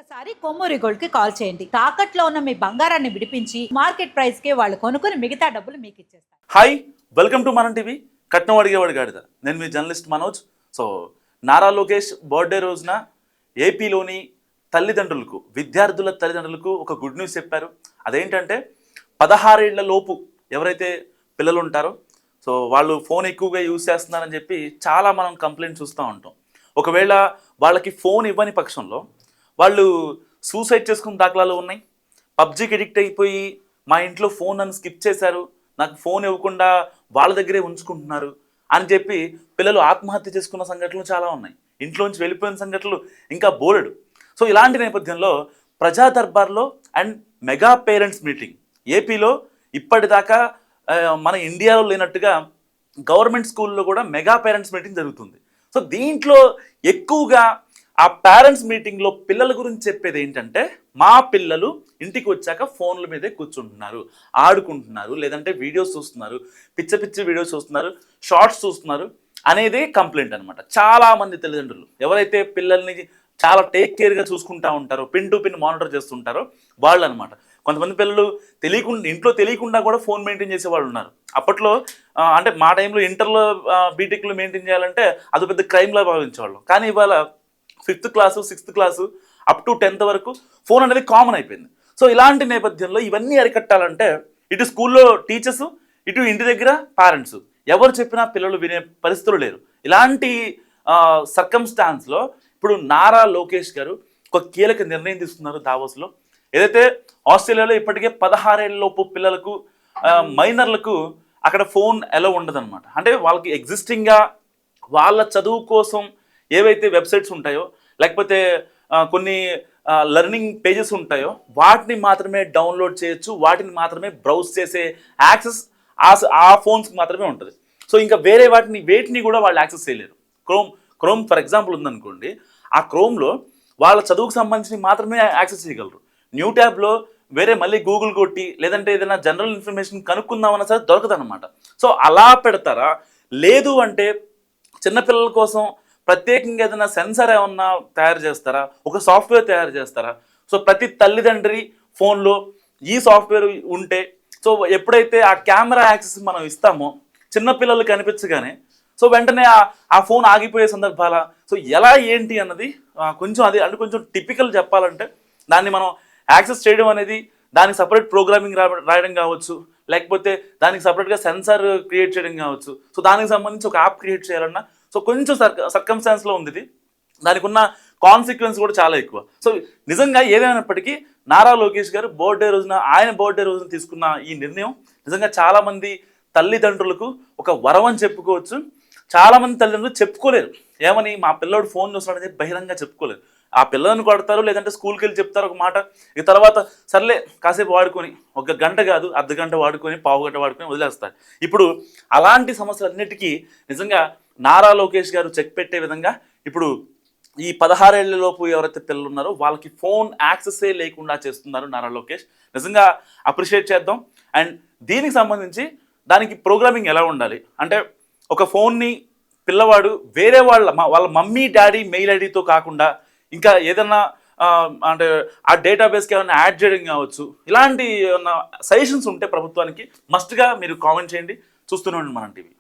ఒక్కసారి కొమ్మూరి గోల్డ్ కి కాల్ చేయండి. తాకట్లో ఉన్న మీ బంగారాన్ని విడిపించి మార్కెట్ ప్రైస్ కి వాళ్ళు కొనుక్కుని మిగతా డబ్బులు మీకు ఇచ్చేస్తారు. Hi, welcome to Manam TV. కట్నం అడిగేవాడు గాడిద. నేను మీ journalist Manoj. So Nara Lokesh birthday రోజున ఏపీలోని తల్లిదండ్రులకు, విద్యార్థుల తల్లిదండ్రులకు ఒక గుడ్ న్యూస్ చెప్పారు. అదేంటంటే 16 ఏళ్ల లోపు ఎవరైతే పిల్లలు ఉంటారో సో వాళ్ళు ఫోన్ ఎక్కువగా యూజ్ చేస్తున్నారని చెప్పి చాలా మనం కంప్లైంట్ చూస్తూ ఉంటాం. ఒకవేళ వాళ్ళకి ఫోన్ ఇవ్వని పక్షంలో వాళ్ళు సూసైడ్ చేసుకున్న దాఖలాలు ఉన్నాయి. పబ్జీకి ఎడిక్ట్ అయిపోయి మా ఇంట్లో ఫోన్ నన్ను స్కిప్ చేశారు, నాకు ఫోన్ ఇవ్వకుండా వాళ్ళ దగ్గరే ఉంచుకుంటున్నారు అని చెప్పి పిల్లలు ఆత్మహత్య చేసుకున్న సంఘటనలు చాలా ఉన్నాయి. ఇంట్లోంచి వెళ్ళిపోయిన సంఘటనలు ఇంకా బోలెడు. సో ఇలాంటి నేపథ్యంలో ప్రజా దర్బార్లో అండ్ మెగా పేరెంట్స్ మీటింగ్ ఏపీలో ఇప్పటిదాకా మన ఇండియాలో లేనట్టుగా గవర్నమెంట్ స్కూల్లో కూడా మెగా పేరెంట్స్ మీటింగ్ జరుగుతుంది. సో దీంట్లో ఎక్కువగా ఆ పేరెంట్స్ మీటింగ్లో పిల్లల గురించి చెప్పేది ఏంటంటే, మా పిల్లలు ఇంటికి వచ్చాక ఫోన్ల మీదే కూర్చుంటున్నారు, ఆడుకుంటున్నారు, లేదంటే వీడియోస్ చూస్తున్నారు, పిచ్చ పిచ్చి వీడియోస్ చూస్తున్నారు, షార్ట్స్ చూస్తున్నారు అనేదే కంప్లైంట్ అనమాట. చాలామంది తల్లిదండ్రులు ఎవరైతే పిల్లల్ని చాలా టేక్ కేర్గా చూసుకుంటూ ఉంటారో, పిన్ టు పిన్ మానిటర్ చేస్తుంటారో వాళ్ళు అనమాట. కొంతమంది పిల్లలు ఇంట్లో తెలియకుండా కూడా ఫోన్ మెయింటైన్ చేసే వాళ్ళు ఉన్నారు. అప్పట్లో అంటే మా టైంలో ఇంటర్లో బీటెక్లో మెయింటైన్ చేయాలంటే అది పెద్ద క్రైమ్లా భావించేవాళ్ళు. కానీ ఇవాళ 5th class 6th class up to 10th వరకు ఫోన్ అనేది కామన్ అయిపోయింది. సో ఇలాంటి నేపథ్యంలో ఇవన్నీ అరికట్టాలంటే ఇటు స్కూల్లో టీచర్స్, ఇటు ఇంటి దగ్గర పేరెంట్స్ ఎవరు చెప్పినా పిల్లలు వినే పరిస్థితులు లేరు. ఇలాంటి సర్కమ్స్టాన్స్లో ఇప్పుడు నారా లోకేష్ గారు ఒక కీలక నిర్ణయం తీసుకున్నారు దావోస్లో. ఏదైతే ఆస్ట్రేలియాలో ఇప్పటికే 16 ఏళ్ళలోపు పిల్లలకు, మైనర్లకు అక్కడ ఫోన్ ఎలా ఉండదన్నమాట. అంటే వాళ్ళకి ఎగ్జిస్టింగ్గా వాళ్ళ చదువు కోసం ఏవైతే వెబ్సైట్స్ ఉంటాయో, లేకపోతే కొన్ని లెర్నింగ్ పేజెస్ ఉంటాయో వాటిని మాత్రమే డౌన్లోడ్ చేయొచ్చు, వాటిని మాత్రమే బ్రౌజ్ చేసే యాక్సెస్ ఆ ఫోన్స్కి మాత్రమే ఉంటుంది. సో ఇంకా వేరే వేటిని కూడా వాళ్ళు యాక్సెస్ చేయలేరు. క్రోమ్ ఫర్ ఎగ్జాంపుల్ ఉందనుకోండి, ఆ క్రోమ్లో వాళ్ళ చదువుకు సంబంధించి మాత్రమే యాక్సెస్ చేయగలరు. న్యూ ట్యాబ్లో వేరే మళ్ళీ గూగుల్ కొట్టి లేదంటే ఏదైనా జనరల్ ఇన్ఫర్మేషన్ కనుక్కుందామన్నా సరే దొరకదన్నమాట. సో అలా పెడతారా, లేదు అంటే చిన్నపిల్లల కోసం ప్రత్యేకంగా ఏదైనా సెన్సార్ ఏమన్నా తయారు చేస్తారా, ఒక సాఫ్ట్వేర్ తయారు చేస్తారా? సో ప్రతి తల్లిదండ్రి ఫోన్లో ఈ సాఫ్ట్వేర్ ఉంటే సో ఎప్పుడైతే ఆ కెమెరా యాక్సెస్ మనం ఇస్తామో చిన్నపిల్లలు కనిపించగానే సో వెంటనే ఆ ఫోన్ ఆగిపోయే సందర్భాల సో ఎలా ఏంటి అన్నది కొంచెం అది అంటే కొంచెం టిపికల్ చెప్పాలంటే దాన్ని మనం యాక్సెస్ చేయడం అనేది దానికి సపరేట్ ప్రోగ్రామింగ్ రాయడం కావచ్చు, లేకపోతే దానికి సపరేట్గా సెన్సార్ క్రియేట్ చేయడం కావచ్చు. సో దానికి సంబంధించి ఒక యాప్ క్రియేట్ చేయాలన్నా సో కొంచెం సర్కమ్స్టాన్స్లో ఉంది ఇది. దానికి ఉన్న కాన్సిక్వెన్స్ కూడా చాలా ఎక్కువ. సో నిజంగా ఏదైనప్పటికీ నారా లోకేష్ గారు ఆయన బర్త్డే రోజున తీసుకున్న ఈ నిర్ణయం నిజంగా చాలామంది తల్లిదండ్రులకు ఒక వరం అని చెప్పుకోవచ్చు. చాలామంది తల్లిదండ్రులు చెప్పుకోలేరు, ఏమని మా పిల్లోడు ఫోన్ చూస్తున్నాడని చెప్పి బహిరంగంగా చెప్పుకోలేరు. ఆ పిల్లలను కొడతారు, లేదంటే స్కూల్కి వెళ్ళి చెప్తారు ఒక మాట, ఈ తర్వాత సర్లే కాసేపు వాడుకొని 1 గంట కాదు అర్ధగంట వాడుకొని, పావు గంట వాడుకొని వదిలేస్తారు. ఇప్పుడు అలాంటి సమస్యలన్నిటికీ నిజంగా నారా లోకేష్ గారు చెక్ పెట్టే విధంగా ఇప్పుడు ఈ 16 ఏళ్లలోపు ఎవరైతే పిల్లలు ఉన్నారో వాళ్ళకి ఫోన్ యాక్సెసే లేకుండా చేస్తున్నారు నారా లోకేష్. నిజంగా అప్రిషియేట్ చేద్దాం. అండ్ దీనికి సంబంధించి దానికి ప్రోగ్రామింగ్ ఎలా ఉండాలి అంటే, ఒక ఫోన్ని పిల్లవాడు వేరే వాళ్ళ మమ్మీ డాడీ మెయిల్ ఐడితో కాకుండా ఇంకా ఏదన్నా అంటే ఆ డేటాబేస్కి ఏమైనా యాడ్ చేయడం కావచ్చు, ఇలాంటి ఏమన్నా సజెషన్స్ ఉంటే ప్రభుత్వానికి మస్ట్గా మీరు కామెంట్ చేయండి. చూస్తూనే ఉండండి మనం టీవీ.